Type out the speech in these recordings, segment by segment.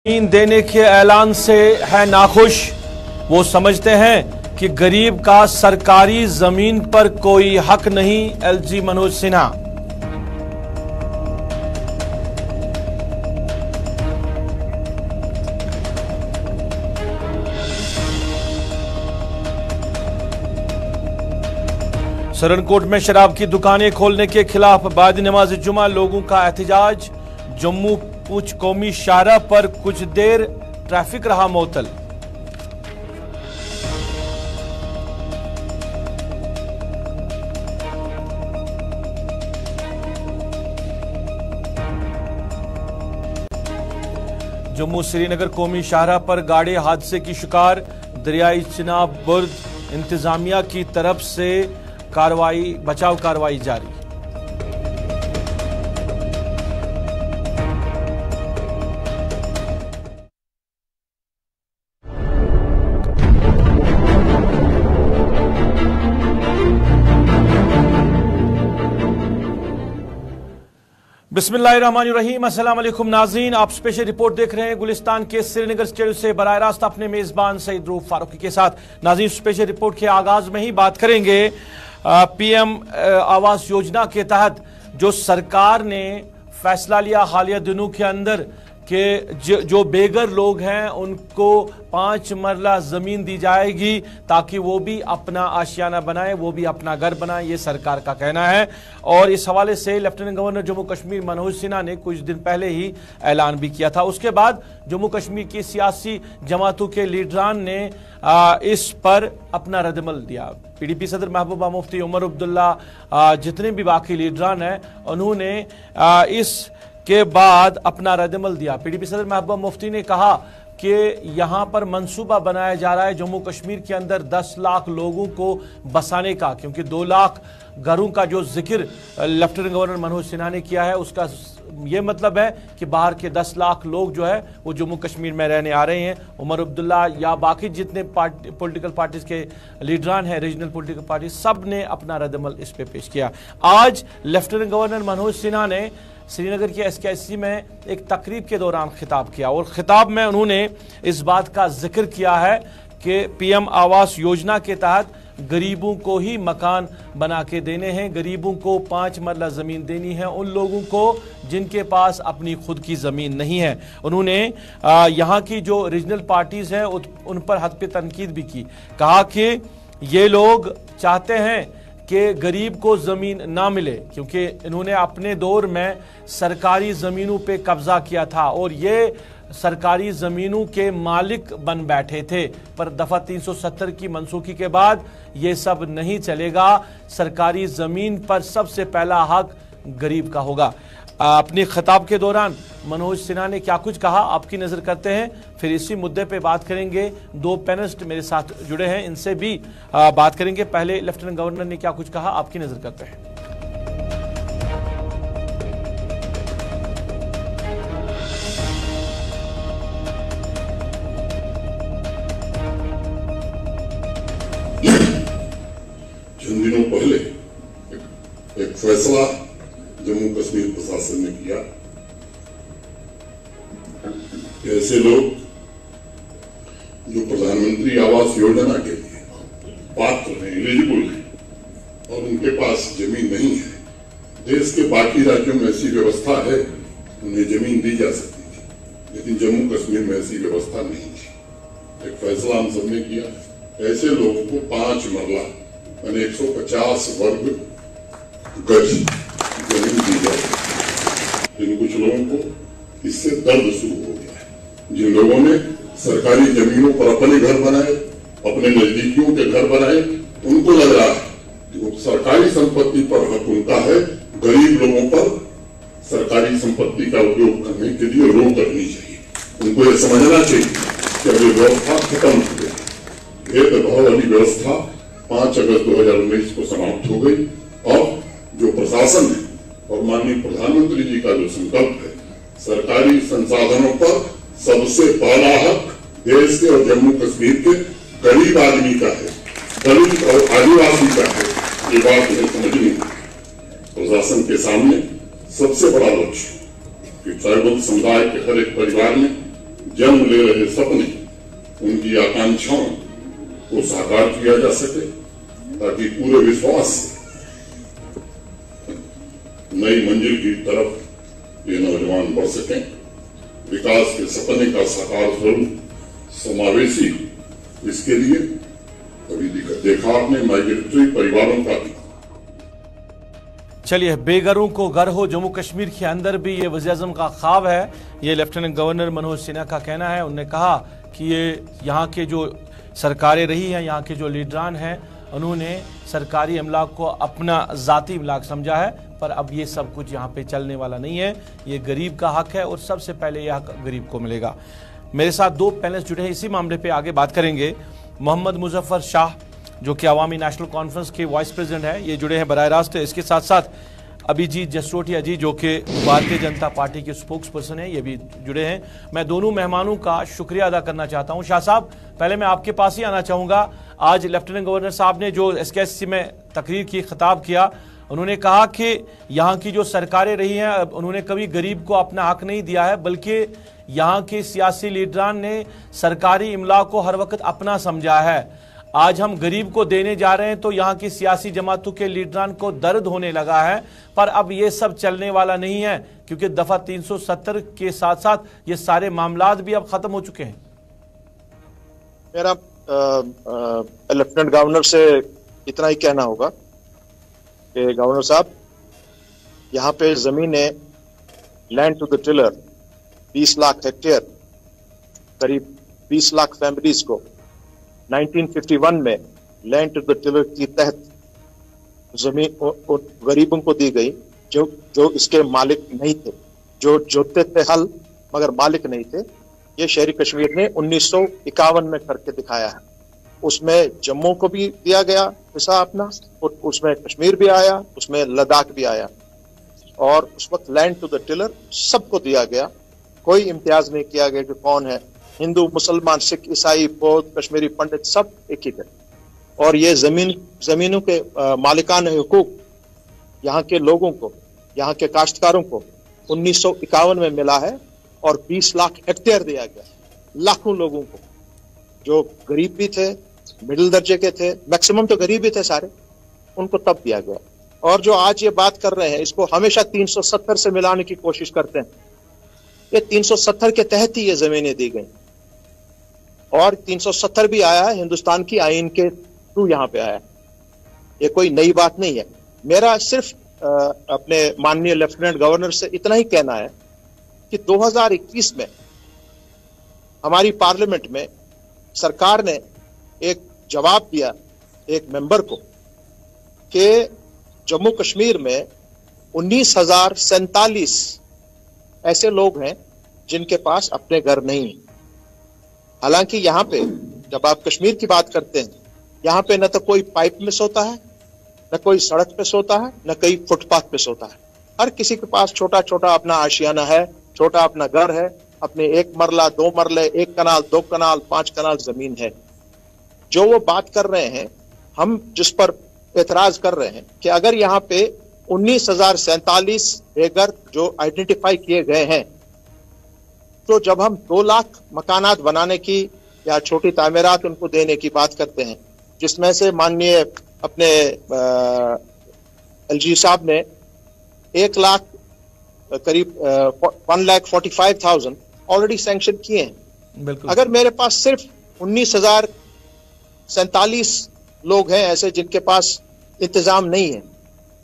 जमीन देने के ऐलान से है नाखुश। वो समझते हैं कि गरीब का सरकारी जमीन पर कोई हक नहीं। एलजी मनोज सिन्हा। सरनकोट में शराब की दुकानें खोलने के खिलाफ बाद नमाज जुमा लोगों का एहतजाज। जम्मू पूंछ कौमी शाहराह पर कुछ देर ट्रैफिक रहा मुअत्तल। जम्मू श्रीनगर कौमी शाहराह पर गाड़ी हादसे की शिकार। दरियाई चिनाब बुर्द इंतजामिया की तरफ से बचाव कार्रवाई जारी। बिस्मिल्लाहिर्रहमानिर्रहीम। अस्सलाम वालेकुम नाज़रीन, आप स्पेशल रिपोर्ट देख रहे हैं गुलिस्तान के श्रीनगर स्टूडियो से बराह रास्त अपने मेजबान सईद रूफ फारूकी के साथ। नाज़रीन, स्पेशल रिपोर्ट के आगाज में ही बात करेंगे पीएम आवास योजना के तहत जो सरकार ने फैसला लिया हालिया दिनों के अंदर कि जो बेघर लोग हैं उनको 5 मरला जमीन दी जाएगी ताकि वो भी अपना आशियाना बनाए, वो भी अपना घर बनाए, ये सरकार का कहना है। और इस हवाले से लेफ्टिनेंट गवर्नर जम्मू कश्मीर मनोज सिन्हा ने कुछ दिन पहले ही ऐलान भी किया था। उसके बाद जम्मू कश्मीर की सियासी जमातों के लीडरान ने इस पर अपना रद्दमल दिया। पीडीपी सदर महबूबा मुफ्ती उमर अब्दुल्ला, जितने भी बाकी लीडरान हैं, उन्होंने इस के बाद अपना रद्दमल दिया। पीडीपी सदर महबूबा मुफ्ती ने कहा कि यहां पर मंसूबा बनाया जा रहा है जम्मू कश्मीर के अंदर 10 लाख लोगों को बसाने का, क्योंकि 2 लाख घरों का जो जिक्र लेफ्टिनेंट गवर्नर मनोज सिन्हा ने किया है उसका ये मतलब है कि बाहर के 10 लाख लोग जो है वो जम्मू कश्मीर में रहने आ रहे हैं। उमर अब्दुल्ला या बाकी जितने पॉलिटिकल पार्टीज के लीडरान हैं, रीजनल पॉलिटिकल पार्टी, सब ने अपना रद्दमल इस पे पेश किया। आज लेफ्टिनेंट गवर्नर मनोज सिन्हा ने श्रीनगर के एसकेएससी में एक तकरीब के दौरान खिताब किया और खिताब में उन्होंने इस बात का जिक्र किया है कि पीएम आवास योजना के तहत गरीबों को ही मकान बना के देने हैं, गरीबों को 5 मरला जमीन देनी है, उन लोगों को जिनके पास अपनी खुद की जमीन नहीं है। उन्होंने यहाँ की जो रीजनल पार्टीज हैं उन पर हद पे तनकीद भी की। कहा कि ये लोग चाहते हैं कि गरीब को जमीन ना मिले, क्योंकि इन्होंने अपने दौर में सरकारी जमीनों पे कब्जा किया था और ये सरकारी जमीनों के मालिक बन बैठे थे। पर दफा 370 की मनसूखी के बाद ये सब नहीं चलेगा। सरकारी जमीन पर सबसे पहला हक गरीब का होगा। अपने खिताब के दौरान मनोज सिन्हा ने क्या कुछ कहा, आपकी नजर करते हैं, फिर इसी मुद्दे पे बात करेंगे। 2 पैनलिस्ट मेरे साथ जुड़े हैं, इनसे भी बात करेंगे। पहले लेफ्टिनेंट गवर्नर ने क्या कुछ कहा, आपकी नजर करते हैं। चंद दिनों पहले एक फैसला जम्मू कश्मीर प्रशासन ने किया कि ऐसे लोग जो प्रधानमंत्री आवास योजना के लिए पात्र हैं, एलिजिबल हैं और उनके पास जमीन नहीं है, देश के बाकी राज्यों में ऐसी व्यवस्था है, उन्हें जमीन दी जा सकती थी, लेकिन जम्मू कश्मीर में ऐसी व्यवस्था नहीं थी। एक फैसला हम सबने किया, ऐसे लोगों को 5 मरला यानी 150 वर्ग गज जमीन दी जाए। लेकिन कुछ लोगों को इससे दर्द शुरू हो गया है। जिन लोगों ने सरकारी जमीनों पर अपने घर बनाए, अपने नजदीकियों के घर बनाए, उनको लग रहा है कि सरकारी संपत्ति पर हक उनका है, गरीब लोगों पर सरकारी संपत्ति का उपयोग करने के लिए रोक लगनी चाहिए। उनको यह समझना चाहिए कि अब ये व्यवस्था खत्म हो गई। भेदभाव वाली व्यवस्था 5 अगस्त 2019 को समाप्त हो गई और जो प्रशासन है और माननीय प्रधानमंत्री जी का जो संकल्प है, सरकारी संसाधनों पर सबसे पहला हक देश के और जम्मू कश्मीर के गरीब आदमी का है, दलित और आदिवासी का है। ये बात उन्हें समझनी है। प्रशासन के सामने सबसे बड़ा लक्ष्य कि ट्राइबल समुदाय के हर एक परिवार में जन्म ले रहे सपने, उनकी आकांक्षाओं को साकार किया जा सके, ताकि पूरे विश्वास से नई मंजिल की तरफ ये नौजवान बढ़ सकें। विकास के सपने का साकार स्वरूप समावेशी, इसके लिए अभी देखा आपने माइग्रेटरी परिवारों का भी। चलिए, बेघरों को घर हो, जम्मू कश्मीर के अंदर भी ये वज़ीर-ए-आज़म का ख्वाब है, ये लेफ्टिनेंट गवर्नर मनोज सिन्हा का कहना है। उन्होंने कहा कि ये यहाँ के जो सरकारें रही हैं, यहाँ के जो लीडरान हैं, उन्होंने सरकारी इमलाक को अपना ज़ाती इमलाक समझा है, पर अब ये सब कुछ यहाँ पे चलने वाला नहीं है। ये गरीब का हक है और सबसे पहले यह हक गरीब को मिलेगा। मेरे साथ दो पैनलिस्ट जुड़े हैं, इसी मामले पे आगे बात करेंगे। मोहम्मद मुजफ्फर शाह जो कि अवामी नेशनल कॉन्फ्रेंस के वाइस प्रेसिडेंट हैं, ये जुड़े हैं बराह रास्त। इसके साथ साथ अभिजीत जसरोटिया जी जो कि भारतीय जनता पार्टी के स्पोक्स पर्सन हैं, ये भी जुड़े हैं। मैं दोनों मेहमानों का शुक्रिया अदा करना चाहता हूं। शाह साहब, पहले मैं आपके पास ही आना चाहूँगा। आज लेफ्टिनेंट गवर्नर साहब ने जो SKSC में तकरीर की, खिताब किया, उन्होंने कहा कि यहाँ की जो सरकारें रही हैं, उन्होंने कभी गरीब को अपना हक नहीं दिया है, बल्कि यहाँ के सियासी लीडरान ने सरकारी इमला को हर वक्त अपना समझा है। आज हम गरीब को देने जा रहे हैं तो यहाँ की सियासी जमातों के लीडरान को दर्द होने लगा है, पर अब ये सब चलने वाला नहीं है, क्योंकि दफा 370 के साथ साथ ये सारे मामलात भी अब खत्म हो चुके हैं। मेरा लेफ्टिनेंट गवर्नर से इतना ही कहना होगा कि गवर्नर साहब, यहाँ पे जमीनें land to the tiller 20 lakh hectare, करीब 20 लाख फैमिलीज को 1951 में लैंड टू द टिलर के तहत जमीन गरीबों को दी गई, जो इसके मालिक नहीं थे, जो जोतते थे हल मगर मालिक नहीं थे। ये शहरी कश्मीर ने 1951 में करके दिखाया है। उसमें जम्मू को भी दिया गया हिस्सा अपना, और उसमें कश्मीर भी आया, उसमें लद्दाख भी आया, और उस वक्त लैंड टू द टिलर सबको दिया गया। कोई इम्तियाज नहीं किया गया कि कौन है, हिंदू, मुसलमान, सिख, ईसाई, बौद्ध, कश्मीरी पंडित, सब एक ही थे। और ये जमीनों के मालिकाना हुकूक यहाँ के लोगों को, यहाँ के काश्तकारों को 1951 में मिला है, और 20 लाख हेक्टेयर दिया गया लाखों लोगों को, जो गरीब भी थे, मिडिल दर्जे के थे, मैक्सिमम तो गरीब ही थे सारे, उनको तब दिया गया। और जो आज ये बात कर रहे हैं, इसको हमेशा 370 से मिलाने की कोशिश करते हैं। ये 370 के तहत ही ये जमीनें दी गई, और 370 भी आया है हिंदुस्तान की आईन के थ्रू, यहाँ पे आया। ये कोई नई बात नहीं है। मेरा सिर्फ अपने माननीय लेफ्टिनेंट गवर्नर से इतना ही कहना है कि 2021 में हमारी पार्लियामेंट में सरकार ने एक जवाब दिया एक मेंबर को कि जम्मू कश्मीर में 19,047 ऐसे लोग हैं जिनके पास अपने घर नहीं है। हालांकि यहाँ पे जब आप कश्मीर की बात करते हैं, यहाँ पे न तो कोई पाइप में सोता है, न कोई सड़क पे सोता है, न कोई फुटपाथ पे सोता है। हर किसी के पास छोटा छोटा अपना आशियाना है, छोटा अपना घर है, अपने 1 मरला 2 मरले, 1 कनाल 2 कनाल 5 कनाल जमीन है। जो वो बात कर रहे हैं, हम जिस पर एतराज कर रहे हैं कि अगर यहाँ पे 19,047 बेघर जो आइडेंटिफाई किए गए हैं, तो जब हम 2 लाख मकानात बनाने की या छोटी तामीरात उनको देने की बात करते हैं, जिसमें से माननीय अपने LG साहब ने 1 लाख करीब 1,45,000 ऑलरेडी सैंक्शन किए हैं। अगर मेरे पास सिर्फ 19,047 लोग हैं ऐसे जिनके पास इंतजाम नहीं है,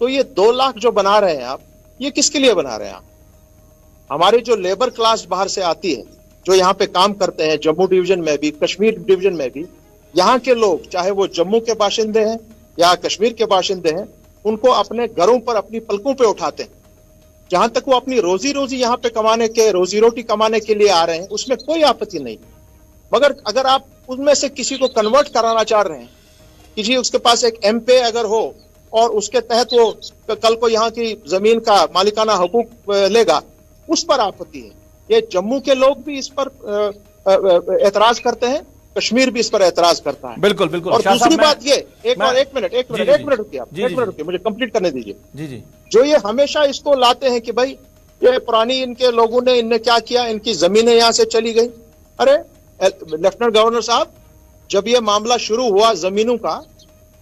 तो ये 2 लाख जो बना रहे हैं आप, ये किसके लिए बना रहे हैं आप? हमारी जो लेबर क्लास बाहर से आती है, जो यहाँ पे काम करते हैं, जम्मू डिवीजन में भी, कश्मीर डिवीजन में भी, यहाँ के लोग चाहे वो जम्मू के बाशिंदे हैं या कश्मीर के बाशिंदे हैं, उनको अपने घरों पर अपनी पलकों पे उठाते हैं। जहां तक वो अपनी रोजी यहाँ पे कमाने के, रोजी रोटी कमाने के लिए आ रहे हैं, उसमें कोई आपत्ति नहीं। मगर अगर आप उनमें से किसी को कन्वर्ट कराना चाह रहे हैं, किसी उसके पास एक MP अगर हो और उसके तहत वो कल को यहाँ की जमीन का मालिकाना हुकूक लेगा, उस पर आपत्ति है। ये जम्मू के लोग भी इस पर एतराज करते हैं, कश्मीर भी इस पर एतराज करता है। बिल्कुल बिल्कुल। और दूसरी बात ये, एक मिनट रुकिए आप, 1 मिनट रुकिए, मुझे कंप्लीट करने दीजिए। जी। जो ये हमेशा इसको लाते हैं कि भाई ये पुरानी इनके लोगों ने, इनने क्या किया, इनकी जमीनें यहाँ से चली गई, अरे लेफ्टिनेंट गवर्नर साहब, जब ये मामला शुरू हुआ जमीनों का,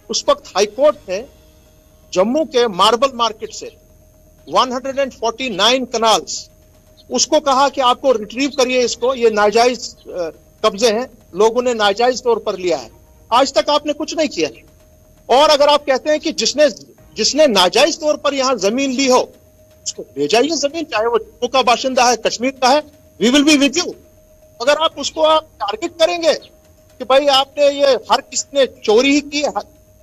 उस वक्त हाईकोर्ट ने जम्मू के मार्बल मार्केट से 149 कनाल्स उसको कहा कि आपको रिट्रीव करिए इसको, ये नाजायज कब्जे हैं, लोगों ने नाजायज तौर पर लिया है। आज तक आपने कुछ नहीं किया। और अगर आप कहते हैं कि जिसने नाजायज तौर पर यहां जमीन ली हो उसको ले जाइए जमीन, चाहे वो जम्मू का बाशिंदा है, कश्मीर का है, we will be with you. अगर आप उसको आप टारगेट करेंगे कि भाई आपने ये हर किसी ने चोरी ही की,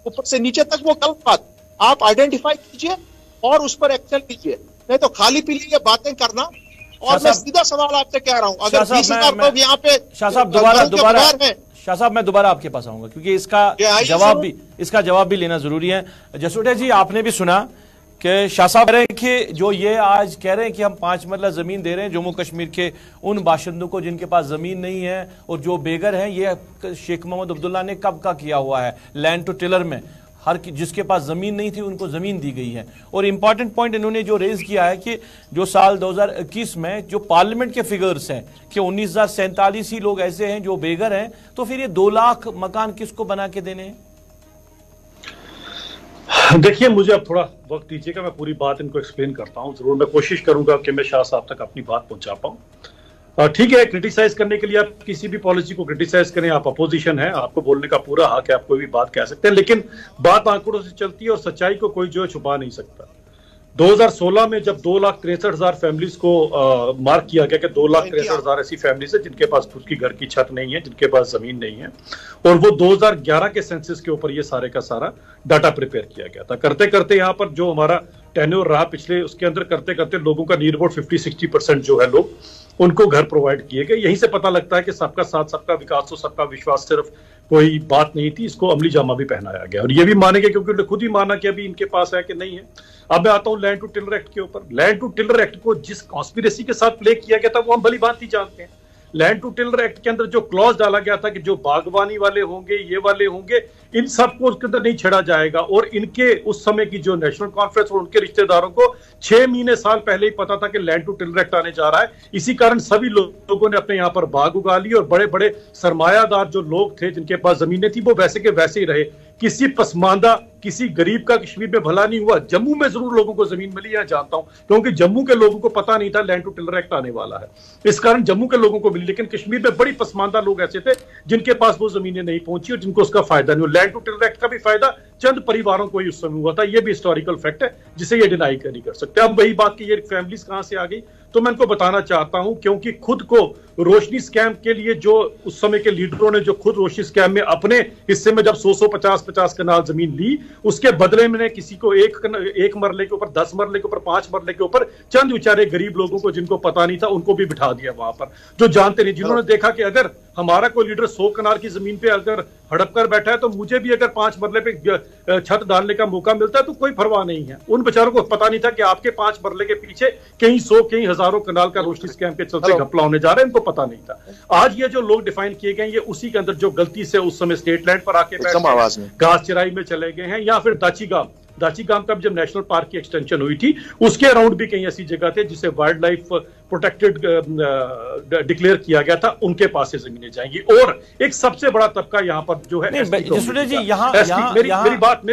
ऊपर से नीचे तक वो गलत बात, आप आइडेंटिफाई कीजिए और उस पर एक्शन लीजिए, नहीं तो खाली पीली ये बातें करना। और मैं सीधा सवाल आपसे कह रहा हूं, अगर 20,000 लोग यहाँ पे शाह साहब मैं दोबारा आपके पास आऊंगा क्योंकि इसका जवाब भी लेना जरूरी है। जसोटिया जी, आपने भी सुना कि शाह साहब कह रहे हैं कि जो ये आज कह रहे हैं कि हम 5 मरला जमीन दे रहे हैं जम्मू कश्मीर के उन बाशिंदों को जिनके पास जमीन नहीं है और जो बेघर हैं, ये शेख मोहम्मद अब्दुल्ला ने कब का किया हुआ है, लैंड टू टिलर में हर जिसके पास जमीन नहीं थी उनको जमीन दी गई है। और इंपॉर्टेंट पॉइंट इन्होंने जो रेज किया है कि जो साल 2021 में जो पार्लियामेंट के फिगर्स हैं कि 19,047 ही लोग ऐसे हैं जो बेघर हैं, तो फिर ये 2 लाख मकान किसको बना के देने हैं? देखिए, मुझे अब थोड़ा वक्त दीजिएगा, मैं पूरी बात इनको एक्सप्लेन करता हूं। जरूर मैं कोशिश करूंगा कि मैं शाह साहब तक अपनी बात पहुंचा पाऊं। ठीक है, क्रिटिसाइज करने के लिए आप किसी भी पॉलिसी को क्रिटिसाइज करें, आप अपोजिशन है, आपको बोलने का पूरा हक है, आप कोई भी बात कह सकते हैं, लेकिन बात आंकड़ों से चलती है और सच्चाई को कोई जो है छुपा नहीं सकता। 2016 में जब 2,63,000 फैमिलीज को मार्क किया गया कि 2,63,000 ऐसी फैमिलीज है जिनके पास खुद की घर की छत नहीं है, जिनके पास जमीन नहीं है, और वो 2011 के सेंसस के ऊपर ये सारे का सारा डाटा प्रिपेयर किया गया था। करते करते यहाँ पर जो हमारा टेन्योर रहा पिछले, उसके अंदर करते करते लोगों का नियर अबाउट 50-60% जो है लोग उनको घर प्रोवाइड किए गए। यहीं से पता लगता है कि सबका साथ सबका विकास तो सबका विश्वास सिर्फ कोई बात नहीं थी, इसको अमली जामा भी पहनाया गया। और ये भी माने गए क्योंकि उन्होंने खुद ही माना कि अभी इनके पास है कि नहीं है। अब मैं आता हूं लैंड टू टिलर एक्ट के ऊपर। लैंड टू टिलर एक्ट को जिस कॉन्स्पिरेसी के साथ प्ले किया गया था वो हम भली भांति जानते हैं। लैंड टू टिलर एक्ट के अंदर जो क्लॉज डाला गया था कि जो बागवानी वाले होंगे, ये वाले होंगे, इन सबको उसके अंदर नहीं छेड़ा जाएगा। और इनके उस समय की जो नेशनल कॉन्फ्रेंस और उनके रिश्तेदारों को 6 महीने साल पहले ही पता था कि लैंड टू टिलर एक्ट आने जा रहा है। इसी कारण सभी लोगों ने अपने यहाँ पर बाग उगा ली और बड़े बड़े सरमायादार जो लोग थे जिनके पास जमीनें थी वो वैसे के वैसे ही रहे। किसी पसमानदा, किसी गरीब का कश्मीर में भला नहीं हुआ। जम्मू में जरूर लोगों को जमीन मिली, यहां जानता हूं, क्योंकि जम्मू के लोगों को पता नहीं था लैंड टू टिलर एक्ट आने वाला है, इस कारण जम्मू के लोगों को मिली। लेकिन कश्मीर में बड़ी पसमानदा लोग ऐसे थे जिनके पास वो जमीनें नहीं पहुंची और जिनको उसका फायदा नहीं हुआ। लैंड टू टिलर एक्ट का भी फायदा चंद परिवारों को ही उस समय हुआ था। यह भी हिस्टोरिकल फैक्ट है जिसे ये डिनाई नहीं कर सकते। अब वही बात की ये फैमिलीज कहां से आ गई, तो मैं इनको बताना चाहता हूं, क्योंकि खुद को रोशनी स्कैम के लिए जो उस समय के लीडरों ने जो खुद रोशनी स्कैम में अपने हिस्से में जब 100-150 कनाल जमीन ली, उसके बदले में किसी को एक मरले के ऊपर, 10 मरले के ऊपर, 5 मरले के ऊपर चंद बेचारे गरीब लोगों को जिनको पता नहीं था उनको भी बिठा दिया वहां पर, जो जानते नहीं, जिन्होंने देखा कि अगर हमारा कोई लीडर 100 कनाल की जमीन पे अगर हड़प कर बैठा है तो मुझे भी अगर 5 मरले पे छत डालने का मौका मिलता है तो कोई परवाह नहीं है। उन बेचारों को पता नहीं था कि आपके 5 मरले के पीछे कहीं 100 कहीं हजारों कनाल का रोशनी स्कैम के चलते घपला होने जा रहा है, इनको पता नहीं था। आज ये जो लोग डिफाइन किए गए, ये उसी के अंदर जो गलती से उस समय स्टेट लैंड पर आके घास चराई में चले गए हैं, या फिर दाचीगाम का जब नेशनल पार्क की एक्सटेंशन हुई थी उसके अराउंड भी कहीं ऐसी जगह थे जिसे वाइल्ड लाइफ प्रोटेक्टेड डिक्लेयर किया गया था, उनके पास से जमीनें जाएंगी। और एक सबसे बड़ा तबका यहाँ पर जो है, मेरी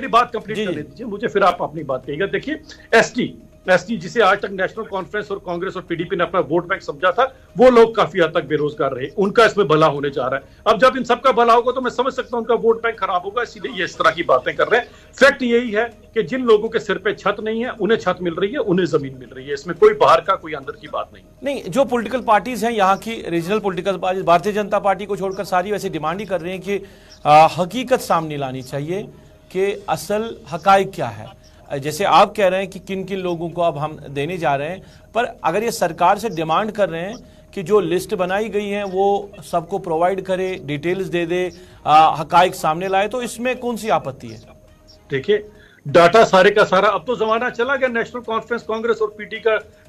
बात कंप्लीट करने दीजिए मुझे, फिर आप अपनी बात कहिएगा। देखिए, एसटी जिसे आज तक नेशनल कॉन्फ्रेंस और कांग्रेस और पीडीपी ने अपना वोट बैंक समझा था, वो लोग काफी हद तक बेरोजगार रहे, उनका इसमें भला होने जा रहा है। अब जब इन सबका भला होगा तो मैं समझ सकता हूं उनका वोट बैंक खराब होगा, इसीलिए ये इस तरह की बातें कर रहे हैं। फैक्ट यही है कि जिन लोगों के सिर पे छत नहीं है उन्हें छत मिल रही है, उन्हें जमीन मिल रही है, इसमें कोई बाहर का कोई अंदर की बात नहीं। जो पॉलिटिकल पार्टीज हैं यहाँ की, regional political party, Bharatiya Janata party को छोड़कर सारी वैसे डिमांड ही कर रही है कि हकीकत सामने लानी चाहिए कि असल हकाइक क्या है। जैसे आप कह रहे हैं कि किन किन लोगों को अब हम देने जा रहे हैं, पर अगर ये सरकार से डिमांड कर रहे हैं कि जो लिस्ट बनाई गई है वो सबको प्रोवाइड करे, डिटेल्स दे दे, हकाइक सामने लाए, तो इसमें कौन सी आपत्ति है? देखिए, डाटा सारे का सारा। अब तो जमाना चला गया नेशनल कॉन्फ्रेंस कांग्रेस और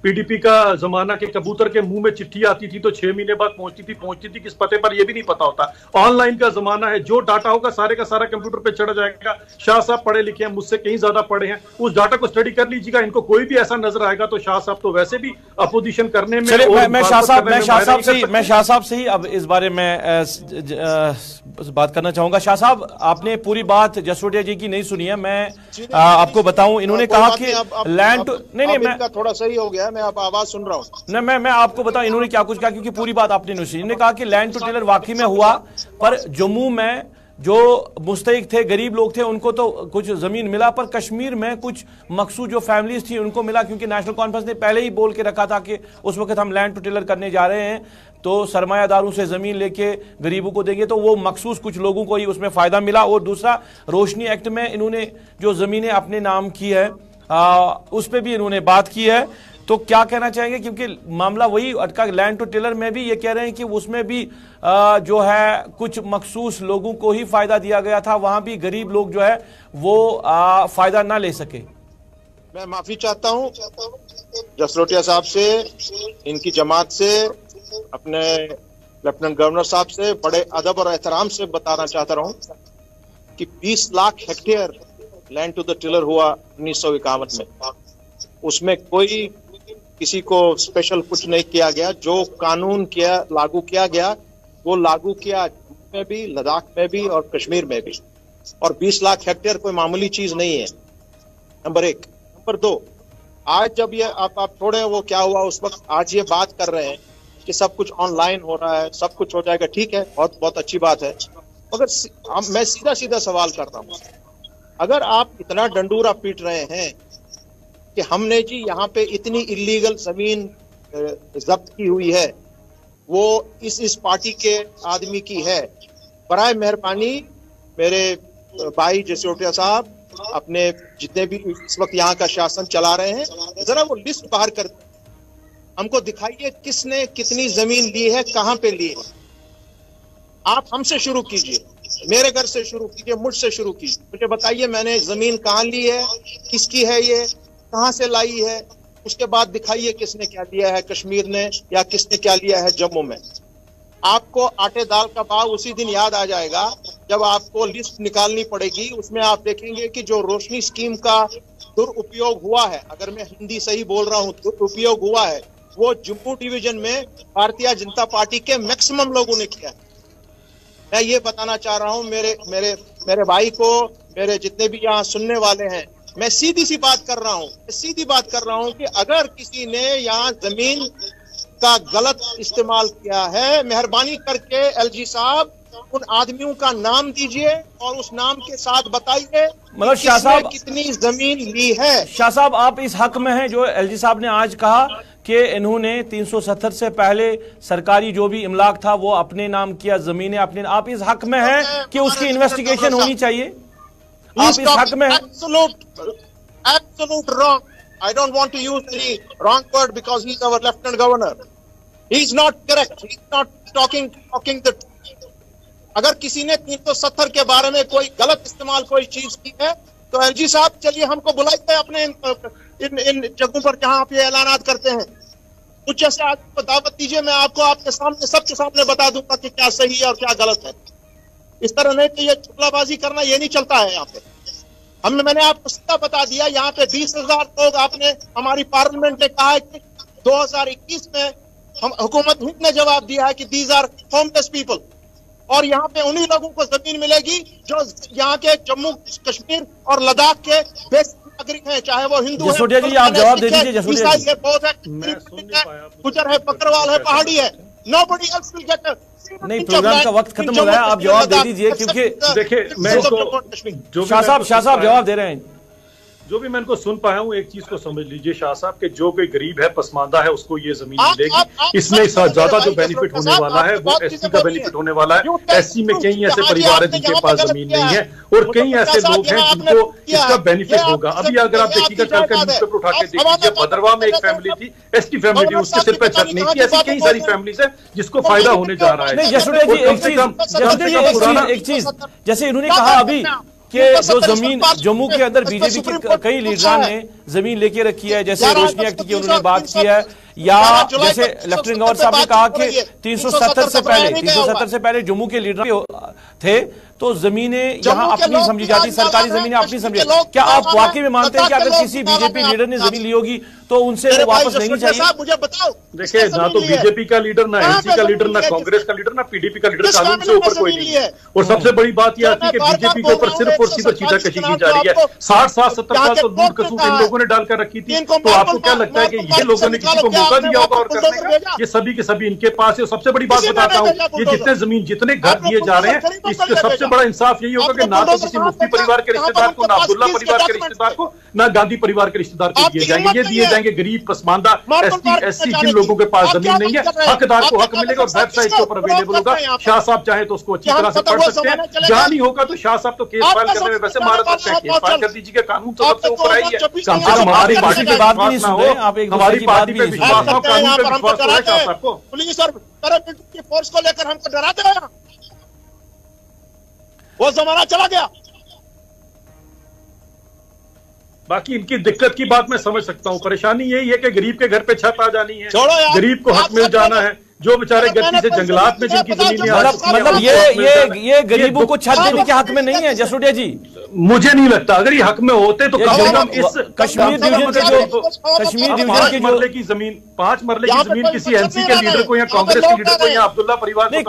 पीडीपी का जमाना के कबूतर के मुंह में चिट्ठी आती थी तो 6 महीने बाद पहुंचती थी किस पते पर, यह भी नहीं पता होता। ऑनलाइन का जमाना है, जो डाटा होगा सारे का सारा कंप्यूटर पे चढ़ जाएगा। शाह साहब पढ़े लिखे हैं, मुझसे कहीं ज्यादा पढ़े हैं, उस डाटा को स्टडी कर लीजिएगा। इनको कोई भी ऐसा नजर आएगा तो शाह साहब तो वैसे भी अपोजिशन करने में, मैं शाह साहब से ही अब इस बारे में बात करना चाहूंगा। शाह साहब, आपने पूरी बात जसरोटिया जी की नहीं सुनी है, मैं आपको बताऊं, इन्होंने कहा कि लैंड टू मैं थोड़ा सही हो गया, मैं अब आवाज सुन रहा हूं। नहीं, मैं आपको बताऊं इन्होंने क्या कुछ कहा, क्योंकि पूरी बात आपने नहीं सुनी। इन्होंने कहा कि लैंड टू टेलर वाकई में हुआ, पर जम्मू में जो मुस्तहिक थे, गरीब लोग थे, उनको तो कुछ जमीन मिला, पर कश्मीर में कुछ मखसूस जो फैमिलीज थी उनको मिला, क्योंकि नेशनल कॉन्फ्रेंस ने पहले ही बोल के रखा था कि उस वक्त हम लैंड टू टेलर करने जा रहे हैं, तो सरमायादारों से जमीन लेके गरीबों को देंगे, तो वो मखसूस कुछ लोगों को ही उसमें फायदा मिला। और दूसरा, रोशनी एक्ट में इन्होंने जो जमीनें अपने नाम की है उस पर भी इन्होंने बात की है। तो क्या कहना चाहेंगे, क्योंकि मामला वही अटका, लैंड टू टेलर में भी ये कह रहे हैं कि उसमें भी जो है कुछ मखसूस लोगों को ही फायदा दिया गया था, वहां भी गरीब लोग जो है वो फायदा ना ले सके। मैं माफी चाहता हूं जसरोटिया साहब से, इनकी जमात से, अपने लेफ्टिनेंट गवर्नर साहब से बड़े अदब और एहतराम से बताना चाहता हूं कि 20 lakh hectare land to the tiller हुआ 1951 में। उसमें कोई किसी को स्पेशल कुछ नहीं किया गया। जो कानून लागू किया गया वो लागू किया जम्मू में भी, लद्दाख में भी और कश्मीर में भी। और 20 लाख हेक्टेयर कोई मामूली चीज नहीं है, नंबर 1। नंबर 2, आज जब ये आप छोड़े वो क्या हुआ उस वक्त, आज ये बात कर रहे हैं कि सब कुछ ऑनलाइन हो रहा है, सब कुछ हो जाएगा, ठीक है, बहुत बहुत अच्छी बात है। मगर मैं सीधा सीधा सवाल कर रहा हूं, अगर आप इतना डंडूरा पीट रहे हैं कि हमने जी यहाँ पे इतनी इलीगल जमीन जब्त की हुई है, वो इस पार्टी के आदमी की है, बराए मेहरबानी मेरे भाई जसरोटिया साहब, अपने जितने भी इस वक्त यहाँ का शासन चला रहे हैं, जरा वो लिस्ट बाहर कर हमको दिखाइए किसने कितनी जमीन ली है, कहां पे ली है। आप हमसे शुरू कीजिए, मेरे घर से शुरू कीजिए, मुझसे शुरू कीजिए, मुझे बताइए मैंने जमीन कहां ली है, किसकी है, ये कहां से लाई है, उसके बाद दिखाइए किसने क्या लिया है कश्मीर ने, या किसने क्या लिया है जम्मू में। आपको आटे दाल का भाव उसी दिन याद आ जाएगा जब आपको लिस्ट निकालनी पड़ेगी। उसमें आप देखेंगे कि जो रोशनी स्कीम का दुरुपयोग हुआ है, अगर मैं हिंदी सही बोल रहा हूं, दुरुपयोग हुआ है, वो जम्मू डिवीजन में भारतीय जनता पार्टी के मैक्सिमम लोगों ने किया है। मैं ये बताना चाह रहा हूं मेरे भाई को, मेरे जितने भी यहाँ सुनने वाले हैं, मैं सीधी सी बात कर रहा हूं कि अगर किसी ने यहाँ जमीन का गलत इस्तेमाल किया है, मेहरबानी करके एलजी साहब उन आदमियों का नाम दीजिए और उस नाम के साथ बताइए मतलब शाह साहब कितनी जमीन ली है। शाह साहब, आप इस हक में हैं जो एलजी साहब ने आज कहा कि इन्होंने 370 से पहले सरकारी जो भी इमलाक था वो अपने नाम किया, जमीनें अपने, आप इस हक में हैं कि उसकी इन्वेस्टिगेशन होनी चाहिए? आप इस हक में हैं? Absolute wrong. I don't want to use any wrong word because he's our lieutenant governor. He's not correct. He's not talking the truth. अगर किसी ने 370 के बारे में कोई गलत इस्तेमाल कोई चीज की है तो एलजी साहब चलिए हमको बुलाइए अपने इन जगहों पर जहां आप ये ऐलानात करते हैं। कुछ जैसे आदमी को दावत दीजिए, मैं आपको आपके सामने सबके सामने बता दूंगा कि क्या सही है और क्या गलत है। इस तरह नहीं कि ये चुगलाबाजी करना ये नहीं चलता है यहाँ पे। मैंने आपको सीधा बता दिया, यहाँ पे 20,000 लोग, आपने हमारी पार्लियामेंट ने कहा है कि 2021 में हम हुकूमत हिंद ने जवाब दिया है कि दीज आर होमलेस पीपल, और यहाँ पे उन्हीं लोगों को जमीन मिलेगी जो यहाँ के जम्मू कश्मीर और लद्दाख के बेसिक नागरिक हैं, चाहे वो हिंदू है, जसरोटिया जी आप जवाब दे दीजिए। जसरोटिया जी, बहुत है, गुजर है, बकरवाल है, पहाड़ी है, nobody else will get नहीं, प्रोग्राम का वक्त खत्म हो गया, आप जवाब दे दीजिए, क्योंकि देखिए मैं शाह साहब जवाब दे रहे हैं। जो भी मैं इनको सुन पाया हूँ, एक चीज को समझ लीजिए शाह साहब के, जो कोई गरीब है, पसमानदा है, उसको ये जमीन मिलेगी। इसमें ज्यादा जो बेनिफिट होने वाला है वो एससी का बेनिफिट होने वाला है। एससी में कई ऐसे परिवार है जिनके पास जमीन नहीं है और कई ऐसे लोग हैं जिनको इसका बेनिफिट होगा। अभी अगर आप देखिएगा, कल का न्यूज़पेपर उठा के देखिए, भद्रवाह में एक फैमिली थी, एसटी फैमिली थी, उसके सिर पे छत नहीं थी। ऐसी कई सारी फैमिलीज है जिसको फायदा होने जा रहा है। एक चीज जैसे इन्होंने कहा अभी कि जो जमीन जम्मू के अंदर बीजेपी के कई लीडरान ने जमीन लेके रखी है, जैसे रोशनी एक्ट की उन्होंने बात की है, या जैसे लेफ्टिनेंट गवर्नर साहब ने कहा कि 370 से पहले जम्मू के लीडर थे, तो जमीनें यहाँ अपनी समझी जाती, सरकारी जमीनें अपनी समझी। क्या आप वाकई में मानते हैं कि अगर किसी बीजेपी लीडर ने जमीन ली होगी तो उनसे वो वापस लेनी चाहिए? मुझे बताओ, देखिए, ना तो बीजेपी का लीडर, ना एनसी का लीडर, ना कांग्रेस का लीडर, ना पीडीपी का लीडर कानून से ऊपर कोई नहीं है। और सबसे बड़ी बात यह आती है कि बीजेपी के ऊपर सिर्फ और सिर्फ चीटाकशी की जा रही है। 60-70 साल तो लूट खसूट इन लोगों ने डालकर रखी थी। तो आपको क्या लगता है कि ये लोगों ने किसी को मौका दिया होगा और करने का? ये सभी के सभी इनके पास है। सबसे बड़ी बात बताता हूँ, ये जितने जमीन, जितने घर दिए जा रहे हैं, इसके सबसे बड़ा इंसाफ यही होगा कि ना तो किसी मुफ्ती परिवार के रिश्तेदार को, ना अब्दुल्ला परिवार के रिश्तेदार को, ना गांधी परिवार के रिश्तेदार को दिए जाएंगे। ये दिए जाएंगे गरीब, पसमानदा, एससी, जिन लोगों के पास जमीन नहीं है, हकदार को हक मिलेगा और वेबसाइट के ऊपर अवेलेबल होगा। शाह साहब चाहे तो उसको अच्छी तरह से पढ़ सकते हैं, जहां नहीं होगा तो शाह साहब तो केस फाइल करने में वैसे महारत रखते हैं। केस फाइल कर दीजिए, कानून तो सबसे ऊपर आई है। कम से कम हमारी पार्टी की बात नहीं सुन रहे, आप एक हमारी पार्टी पे विश्वास हो, कानून पे विश्वास हो शाह साहब को। पुलिस और पैरामिलिट्री फोर्स को लेकर हमको डराते हैं, वो जमाना चला गया। बाकी इनकी दिक्कत की बात मैं समझ सकता हूँ। परेशानी यही है कि गरीब के घर पे छत आ जानी है, गरीब को हक मिल जाना है। जो बेचारे गद्दी से जंगलात में जिनकी जमीनें, मतलब ये गरीबों को छत देने के हक में नहीं है जसरोटिया जी। मुझे नहीं लगता। अगर ये हक में होते तो कम से कम इस कश्मीर डिवीजन के जो कश्मीर डिवीजन की मरले की जमीन, 5 मरले की जमीन किसी एनसी के लीडर को या कांग्रेस के लीडर को या अब्दुल्ला परिवार को नहीं,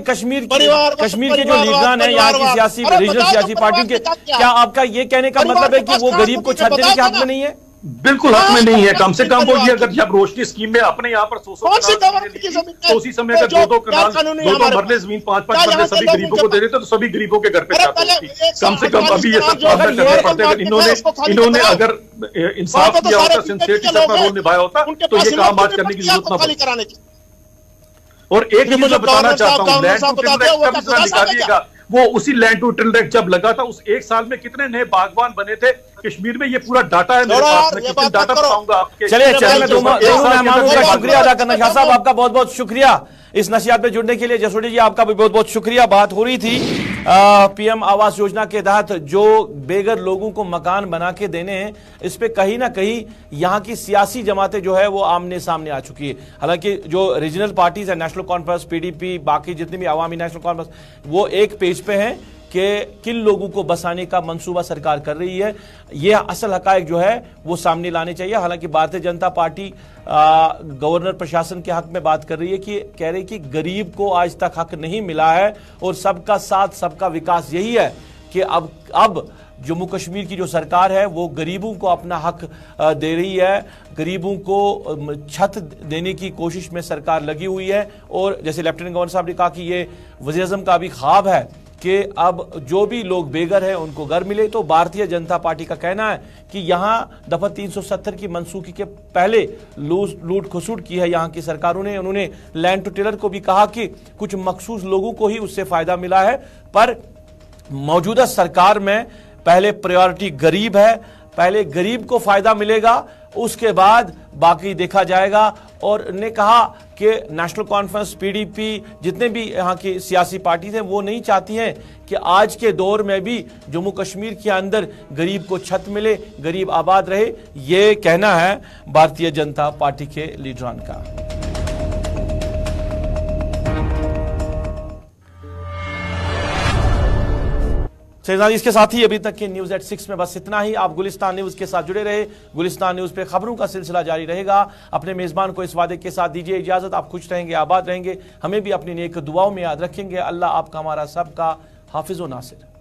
कश्मीर के जो लीडरान है यहाँ की सियासी रीजनल सियासी पार्टी के, क्या आपका ये कहने का मतलब है कि वो गरीब को छत देने के हक में नहीं है? बिल्कुल हक में नहीं है। कम से कम वो ये, अगर जब रोशनी स्कीम में अपने यहाँ पर 100 तो उसी समय अगर 2-2 कनाल, 2-2 मरले जमीन, 5-5 मरले सभी गरीबों को दे देते तो सभी गरीबों के घर पे छत होती। कम से कम अभी ये सब करने पड़ते। अगर इन्होंने अगर इंसाफ किया होता, सिंसियरिटी से अपना रोल निभाया होता, तो ये काम आज करने की जरूरत न पड़ती। और एक चीज मैं बताना चाहता हूँ, लैंड टू टिल एक्ट का निकालिएगा, वो उसी लैंड टू टिल एक्ट जब लगा था, उस एक साल में कितने नए बागवान बने थे कश्मीर में? ये पूरा डाटा है मेरे पास, मैं किस दिन डाटा बताऊंगा आपके। चलिए मैं दोनों मेहमानों का शुक्रिया अदा करना। शाह साहब आपका बहुत बहुत शुक्रिया इस नशियात में जुड़ने के लिए। जसरोटिया जी आपका भी बहुत बहुत शुक्रिया। बात हो रही थी पीएम आवास योजना के तहत जो बेघर लोगों को मकान बना के देने हैं, इस पे कहीं ना कहीं यहाँ की सियासी जमातें जो है वो आमने सामने आ चुकी है। हालांकि जो रीजनल पार्टीज है, नेशनल कॉन्फ्रेंस, पीडीपी, बाकी जितनी भी अवामी नेशनल कॉन्फ्रेंस, वो एक पेज पे हैं कि किन लोगों को बसाने का मंसूबा सरकार कर रही है। यह असल हकायक जो है वो सामने लाने चाहिए। हालांकि भारतीय जनता पार्टी गवर्नर प्रशासन के हक में बात कर रही है कि कह रही कि गरीब को आज तक हक नहीं मिला है और सबका साथ सबका विकास यही है कि अब जम्मू कश्मीर की जो सरकार है वो गरीबों को अपना हक दे रही है, गरीबों को छत देने की कोशिश में सरकार लगी हुई है। और जैसे लेफ्टिनेंट गवर्नर साहब ने कहा कि ये वज़ीर-ए-आज़म का भी ख्वाब है कि अब जो भी लोग बेघर हैं उनको घर मिले। तो भारतीय जनता पार्टी का कहना है कि यहाँ दफा 370 की मनसूखी के पहले लूट खसूट की है यहाँ की सरकारों ने। उन्होंने लैंड टू टिलर को भी कहा कि कुछ मखसूस लोगों को ही उससे फायदा मिला है, पर मौजूदा सरकार में पहले प्रायोरिटी गरीब है, पहले गरीब को फायदा मिलेगा, उसके बाद बाकी देखा जाएगा। और ने कहा कि नेशनल कॉन्फ्रेंस, पीडीपी, जितने भी यहाँ की सियासी पार्टीज हैं वो नहीं चाहती हैं कि आज के दौर में भी जम्मू कश्मीर के अंदर गरीब को छत मिले, गरीब आबाद रहे। ये कहना है भारतीय जनता पार्टी के लीडरान का। इसके साथ ही अभी तक के न्यूज एट 6 में बस इतना ही। आप गुलिस्तान न्यूज के साथ जुड़े रहे। गुलिस्तान न्यूज पे खबरों का सिलसिला जारी रहेगा। अपने मेजबान को इस वादे के साथ दीजिए इजाजत। आप खुश रहेंगे, आबाद रहेंगे, हमें भी अपनी नेक दुआओं में याद रखेंगे। अल्लाह आपका, हमारा सबका हाफिज व नासिर।